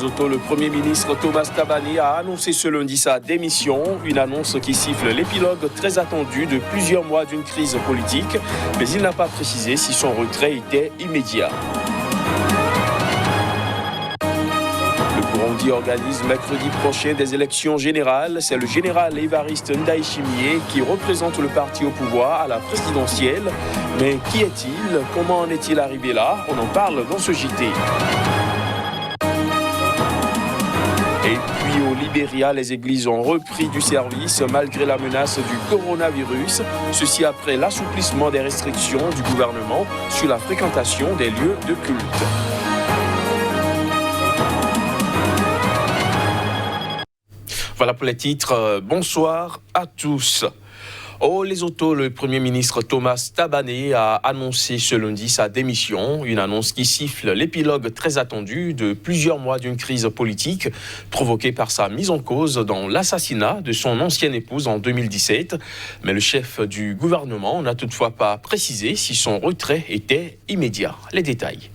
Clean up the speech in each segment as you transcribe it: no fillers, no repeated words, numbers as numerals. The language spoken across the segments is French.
Lesotho, le Premier ministre Thomas Thabane a annoncé ce lundi sa démission, une annonce qui siffle l'épilogue très attendu de plusieurs mois d'une crise politique, mais il n'a pas précisé si son retrait était immédiat. Le Burundi organise mercredi prochain des élections générales. C'est le général Évariste Ndayishimiye qui représente le parti au pouvoir à la présidentielle. Mais qui est-il? Comment en est-il arrivé là? On en parle dans ce JT. Et puis au Libéria, les églises ont repris du service malgré la menace du coronavirus. Ceci après l'assouplissement des restrictions du gouvernement sur la fréquentation des lieux de culte. Voilà pour les titres. Bonsoir à tous. Au Lesotho, le Premier ministre Thomas Thabane a annoncé ce lundi sa démission, une annonce qui siffle l'épilogue très attendu de plusieurs mois d'une crise politique provoquée par sa mise en cause dans l'assassinat de son ancienne épouse en 2017. Mais le chef du gouvernement n'a toutefois pas précisé si son retrait était immédiat. Les détails.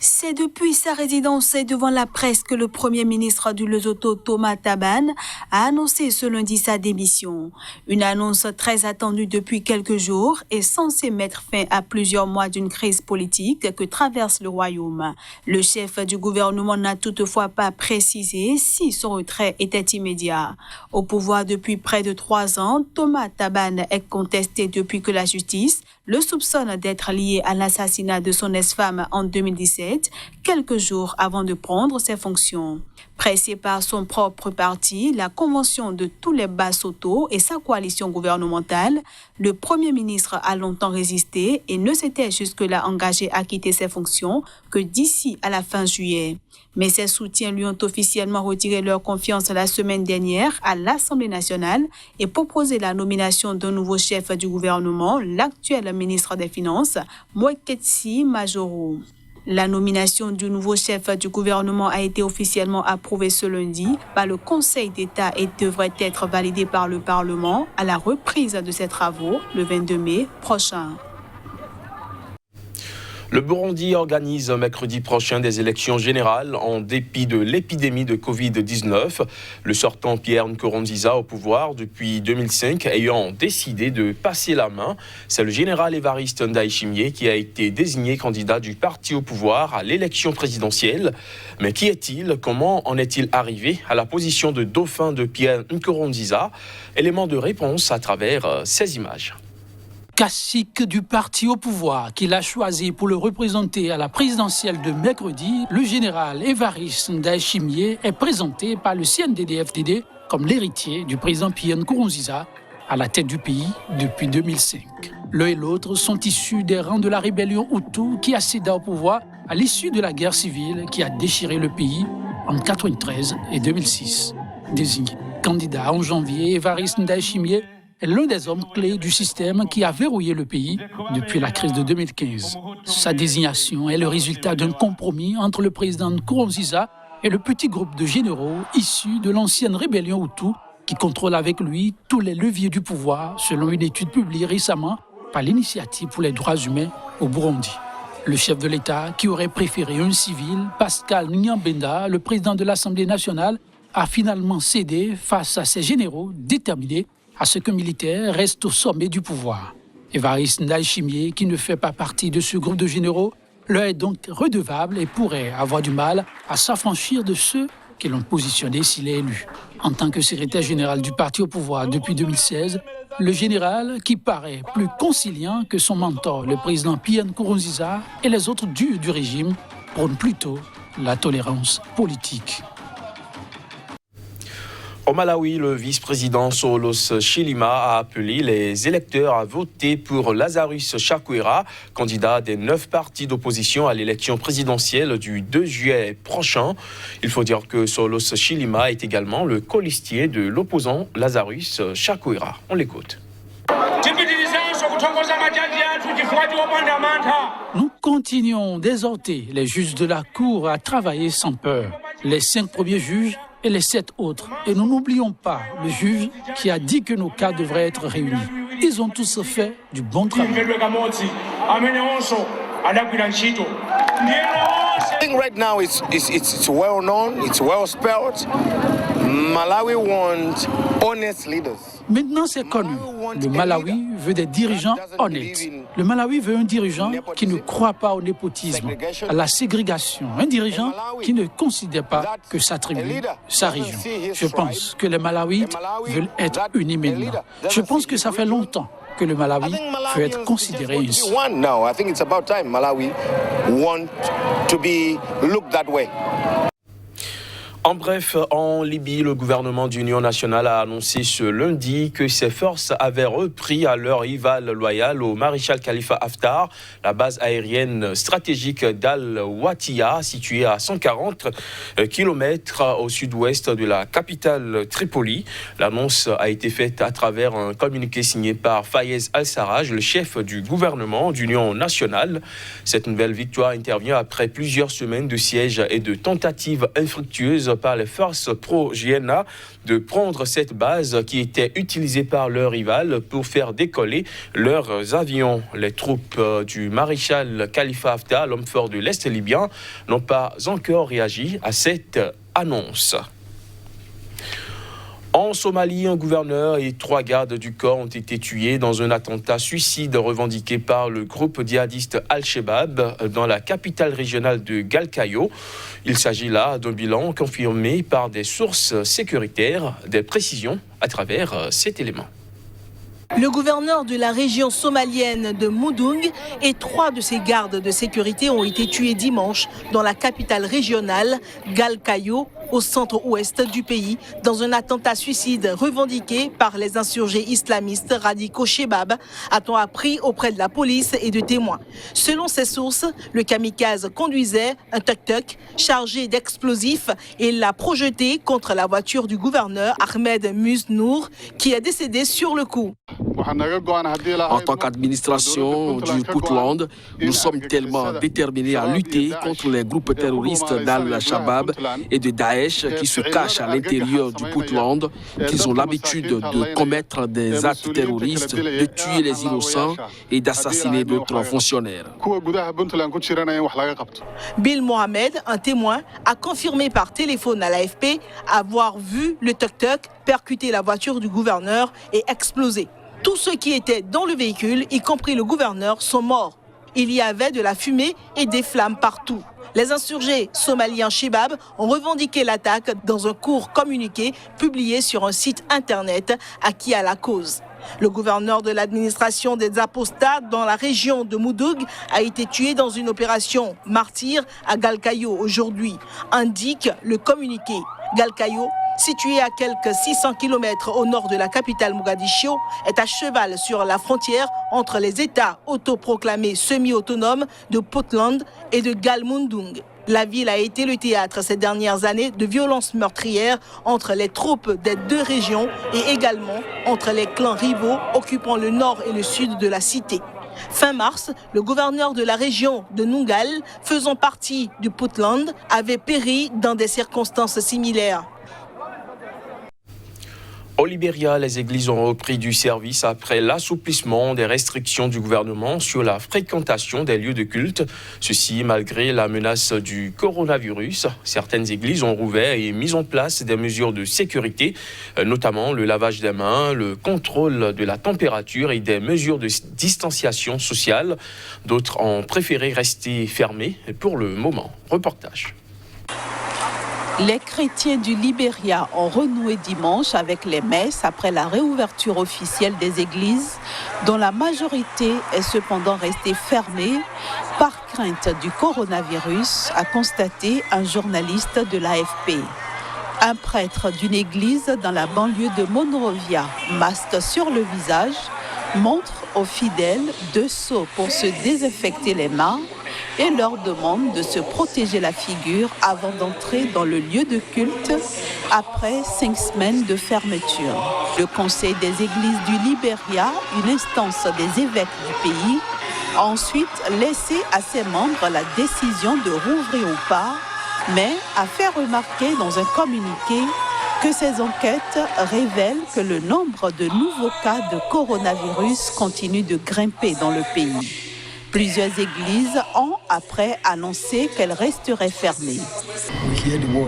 C'est depuis sa résidence devant la presse que le Premier ministre du Lesotho, Thomas Thabane, a annoncé ce lundi sa démission. Une annonce très attendue depuis quelques jours et censée mettre fin à plusieurs mois d'une crise politique que traverse le royaume. Le chef du gouvernement n'a toutefois pas précisé si son retrait était immédiat. Au pouvoir depuis près de 3 ans, Thomas Thabane est contesté depuis que la justice le soupçonne d'être lié à l'assassinat de son ex-femme en 2017, quelques jours avant de prendre ses fonctions. Pressé par son propre parti, la Convention de tous les Basotho et sa coalition gouvernementale, le Premier ministre a longtemps résisté et ne s'était jusque-là engagé à quitter ses fonctions que d'ici à la fin juillet. Mais ses soutiens lui ont officiellement retiré leur confiance la semaine dernière à l'Assemblée nationale et proposé la nomination d'un nouveau chef du gouvernement, l'actuel ministre des Finances, Mweketsi Majoro. La nomination du nouveau chef du gouvernement a été officiellement approuvée ce lundi par le Conseil d'État et devrait être validée par le Parlement à la reprise de ses travaux le 22 mai prochain. Le Burundi organise mercredi prochain des élections générales en dépit de l'épidémie de Covid-19. Le sortant Pierre Nkurunziza au pouvoir depuis 2005 ayant décidé de passer la main. C'est le général Évariste Ndayishimiye qui a été désigné candidat du parti au pouvoir à l'élection présidentielle. Mais qui est-il? Comment en est-il arrivé à la position de dauphin de Pierre Nkurunziza? Élément de réponse à travers ces images. Cacique du parti au pouvoir qu'il a choisi pour le représenter à la présidentielle de mercredi, le général Évariste Ndayishimiye est présenté par le CNDD-FDD comme l'héritier du président Pierre Nkurunziza à la tête du pays depuis 2005. L'un et l'autre sont issus des rangs de la rébellion Hutu qui accéda au pouvoir à l'issue de la guerre civile qui a déchiré le pays en 1993 et 2006. Désigné candidat en janvier, Évariste Ndayishimiye est l'un des hommes clés du système qui a verrouillé le pays depuis la crise de 2015. Sa désignation est le résultat d'un compromis entre le président Nkurunziza et le petit groupe de généraux issus de l'ancienne rébellion Hutu qui contrôle avec lui tous les leviers du pouvoir, selon une étude publiée récemment par l'Initiative pour les droits humains au Burundi. Le chef de l'État, qui aurait préféré un civil, Pascal Nyambenda, le président de l'Assemblée nationale, a finalement cédé face à ses généraux déterminés à ce qu'un militaire reste au sommet du pouvoir. Évariste Ndayishimiye, qui ne fait pas partie de ce groupe de généraux, leur est donc redevable et pourrait avoir du mal à s'affranchir de ceux qui l'ont positionné s'il est élu. En tant que secrétaire général du parti au pouvoir depuis 2016, le général, qui paraît plus conciliant que son mentor, le président Pierre Nkurunziza, et les autres durs du régime, prône plutôt la tolérance politique. Au Malawi, le vice-président Saulos Chilima a appelé les électeurs à voter pour Lazarus Chakwera, candidat des 9 partis d'opposition à l'élection présidentielle du 2 juillet prochain. Il faut dire que Saulos Chilima est également le colistier de l'opposant Lazarus Chakwera. On l'écoute. Nous continuons d'exhorter les juges de la Cour à travailler sans peur. Les 5 premiers juges et les 7 autres. Et nous n'oublions pas le juge qui a dit que nos cas devraient être réunis. Ils ont tous fait du bon travail. I think right now it's well known, it's well spelled. Malawi wants honest leaders. Maintenant, c'est connu. Le Malawi veut des dirigeants honnêtes. Le Malawi veut un dirigeant qui ne croit pas au népotisme, à la ségrégation. Un dirigeant qui ne considère pas que sa tribu, sa région. Je pense que les Malawites veulent être unis maintenant. Je pense que ça fait longtemps que le Malawi veut être considéré ainsi. I think it's about time Malawi want to be looked that way. En bref, en Libye, le gouvernement d'Union nationale a annoncé ce lundi que ses forces avaient repris à leur rival loyal au maréchal Khalifa Haftar la base aérienne stratégique d'Al-Watiya, située à 140 km au sud-ouest de la capitale Tripoli. L'annonce a été faite à travers un communiqué signé par Fayez Al-Sarraj, le chef du gouvernement d'Union nationale. Cette nouvelle victoire intervient après plusieurs semaines de siège et de tentatives infructueuses par les forces pro-JNA de prendre cette base qui était utilisée par leur rival pour faire décoller leurs avions. Les troupes du maréchal Khalifa Haftar, l'homme fort de l'Est libyen, n'ont pas encore réagi à cette annonce. En Somalie, un gouverneur et 3 gardes du corps ont été tués dans un attentat suicide revendiqué par le groupe djihadiste Al-Shabaab dans la capitale régionale de Galkayo. Il s'agit là d'un bilan confirmé par des sources sécuritaires. Des précisions à travers cet élément. Le gouverneur de la région somalienne de Mudug et 3 de ses gardes de sécurité ont été tués dimanche dans la capitale régionale, Galkayo, au centre-ouest du pays, dans un attentat suicide revendiqué par les insurgés islamistes radicaux Shebab, a-t-on appris auprès de la police et de témoins. Selon ces sources, le kamikaze conduisait un tuk-tuk chargé d'explosifs et l'a projeté contre la voiture du gouverneur Ahmed Muz-Nour, qui est décédé sur le coup. En tant qu'administration du Puntland, nous sommes tellement déterminés à lutter contre les groupes terroristes d'Al-Shabaab et de Daesh qui se cachent à l'intérieur du Puntland, qu'ils ont l'habitude de commettre des actes terroristes, de tuer les innocents et d'assassiner d'autres fonctionnaires. Bill Mohamed, un témoin, a confirmé par téléphone à l'AFP avoir vu le tuk-tuk percuter la voiture du gouverneur et exploser. Tous ceux qui étaient dans le véhicule, y compris le gouverneur, sont morts. Il y avait de la fumée et des flammes partout. Les insurgés somaliens Shebab ont revendiqué l'attaque dans un court communiqué publié sur un site internet acquis à la cause. Le gouverneur de l'administration des apostats dans la région de Mudug a été tué dans une opération martyre à Galkayo aujourd'hui, indique le communiqué. Galkayo, situé à quelques 600 km au nord de la capitale Mogadiscio, est à cheval sur la frontière entre les États autoproclamés semi-autonomes de Puntland et de Galmudug. La ville a été le théâtre ces dernières années de violences meurtrières entre les troupes des 2 régions et également entre les clans rivaux occupant le nord et le sud de la cité. Fin mars, le gouverneur de la région de Nungal, faisant partie du Puntland, avait péri dans des circonstances similaires. Au Libéria, les églises ont repris du service après l'assouplissement des restrictions du gouvernement sur la fréquentation des lieux de culte. Ceci malgré la menace du coronavirus. Certaines églises ont rouvert et mis en place des mesures de sécurité, notamment le lavage des mains, le contrôle de la température et des mesures de distanciation sociale. D'autres ont préféré rester fermés pour le moment. Reportage. Les chrétiens du Libéria ont renoué dimanche avec les messes après la réouverture officielle des églises, dont la majorité est cependant restée fermée par crainte du coronavirus, a constaté un journaliste de l'AFP. Un prêtre d'une église dans la banlieue de Monrovia, masque sur le visage, montre aux fidèles 2 seaux pour se désinfecter les mains et leur demande de se protéger la figure avant d'entrer dans le lieu de culte après 5 semaines de fermeture. Le Conseil des églises du Libéria, une instance des évêques du pays, a ensuite laissé à ses membres la décision de rouvrir ou pas, mais a fait remarquer dans un communiqué que ces enquêtes révèlent que le nombre de nouveaux cas de coronavirus continue de grimper dans le pays. Plusieurs églises ont après annoncé qu'elles resteraient fermées.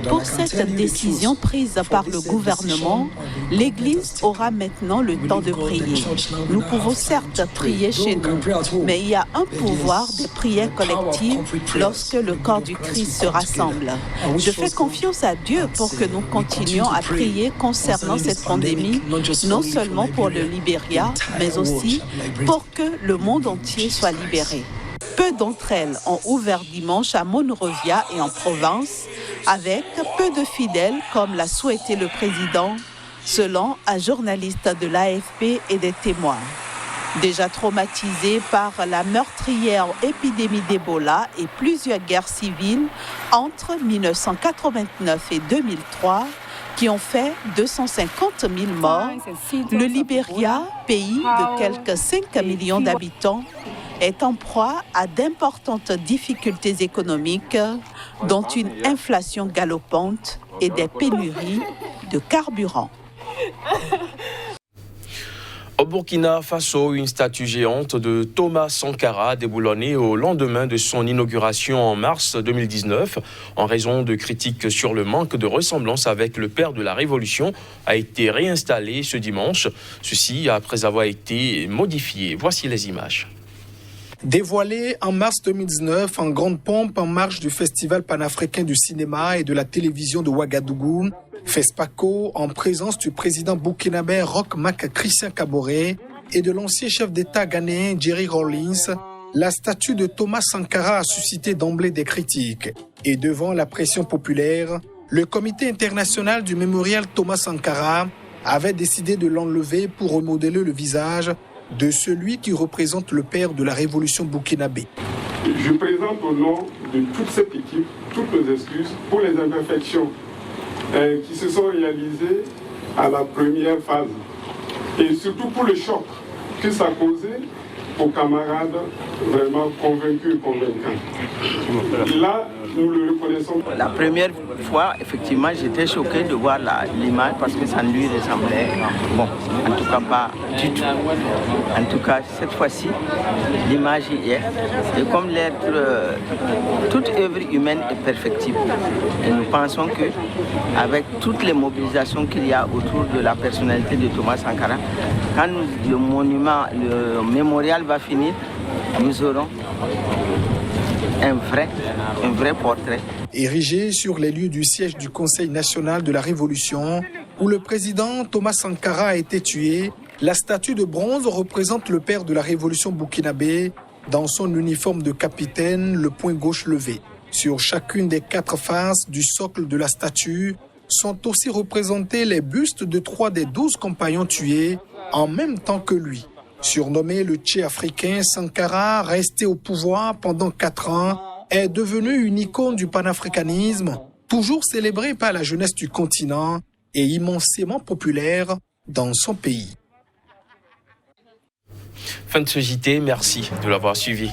Pour cette décision prise par le gouvernement, l'Église aura maintenant le temps de prier. Nous pouvons certes prier chez nous, mais il y a un pouvoir de prière collective lorsque le corps du Christ se rassemble. Je fais confiance à Dieu pour que nous continuions à prier concernant cette pandémie, non seulement pour le Libéria, mais aussi pour que le monde entier soit libéré. Peu d'entre elles ont ouvert dimanche à Monrovia et en province, avec peu de fidèles comme l'a souhaité le président, selon un journaliste de l'AFP et des témoins. Déjà traumatisés par la meurtrière épidémie d'Ebola et plusieurs guerres civiles entre 1989 et 2003, qui ont fait 250 000 morts, le Libéria, pays de quelques 5 millions d'habitants, est en proie à d'importantes difficultés économiques, dont une inflation galopante et des pénuries de carburant. Au Burkina Faso, une statue géante de Thomas Sankara a déboulonné au lendemain de son inauguration en mars 2019. En raison de critiques sur le manque de ressemblance avec le père de la Révolution, a été réinstallé ce dimanche. Ceci après avoir été modifié. Voici les images. Dévoilé en mars 2019 en grande pompe en marge du Festival panafricain du cinéma et de la télévision de Ouagadougou, FESPACO, en présence du président burkinabé Roch Marc Christian Kaboré et de l'ancien chef d'État ghanéen Jerry Rawlings, la statue de Thomas Sankara a suscité d'emblée des critiques. Et devant la pression populaire, le comité international du mémorial Thomas Sankara avait décidé de l'enlever pour remodeler le visage de celui qui représente le père de la révolution burkinabé. Je présente au nom de toute cette équipe toutes nos excuses pour les imperfections qui se sont réalisées à la première phase et surtout pour le choc que ça a causé aux camarades vraiment convaincus et convaincants. Là, nous le reconnaissons. La première fois, effectivement, j'étais choqué de voir l'image parce que ça ne lui ressemblait, bon, en tout cas pas du tout. En tout cas, cette fois-ci, l'image y est. Et comme l'être, toute œuvre humaine est perfectible. Et nous pensons qu'avec toutes les mobilisations qu'il y a autour de la personnalité de Thomas Sankara, quand le monument, le mémorial va finir, nous aurons un vrai portrait. Érigé sur les lieux du siège du Conseil national de la Révolution, où le président Thomas Sankara a été tué, la statue de bronze représente le père de la Révolution burkinabé dans son uniforme de capitaine, le poing gauche levé. Sur chacune des 4 faces du socle de la statue sont aussi représentés les bustes de 3 des 12 compagnons tués en même temps que lui. Surnommé le Tché africain, Sankara, resté au pouvoir pendant 4 ans, est devenu une icône du panafricanisme, toujours célébré par la jeunesse du continent et immensément populaire dans son pays. Fin de ce JT, merci de l'avoir suivi.